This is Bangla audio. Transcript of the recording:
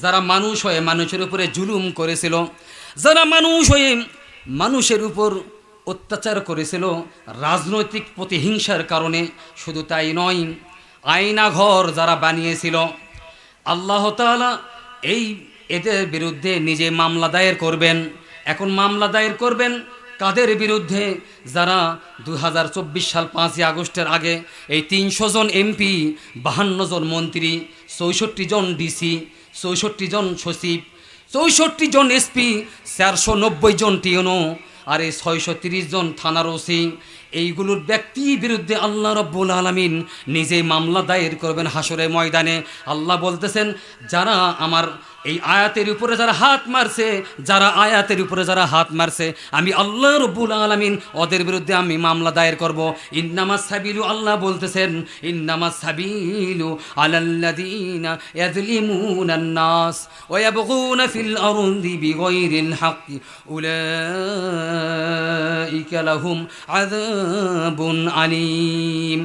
যারা মানুষ হয়ে মানুষের উপরে জুলুম করেছিল, যারা মানুষ হয়ে মানুষের উপর অত্যাচার করেছিল রাজনৈতিক প্রতিহিংসার কারণে, শুধু তাই নয়, আয়না ঘর যারা বানিয়েছিল, আল্লাহ তাআলা এই এদের বিরুদ্ধে নিজে মামলা দায়ের করবেন। এখন মামলা দায়ের করবেন কাদের বিরুদ্ধে? যারা 2024 সাল 5ই আগস্টের আগে এই 300 জন এমপি, 52 জন মন্ত্রী, 64 জন ডিসি, 64 জন সচিব, 64 জন এসপি, 490 জন টিএনও, আর এই 630 জন থানার ওসি, এইগুলোর ব্যক্তি বিরুদ্ধে আল্লাহ রাব্বুল আলামিন নিজে মামলা দায়ের করবেন হাসরের ময়দানে। আল্লাহ বলতেছেন, যারা আমার এই আয়াতের উপরে যারা হাত মারছে, যারা আয়াতের উপরে যারা হাত মারছে, আমি আল্লাহ রাব্বুল আলামিন ওদের বিরুদ্ধে আমি মামলা দায়ের করব। ইন্নামাস সাবিলু, আল্লাহ বলতেছেন, ইন্নামাস সাবিলু আলাল্লাযীনা ইয়াযলিমুনান নাস ওয়া ইয়াবগুনা ফিল আরদি বিগাইরিল হাক্কি উলাইকা লাহুম আযাবুন আলীম।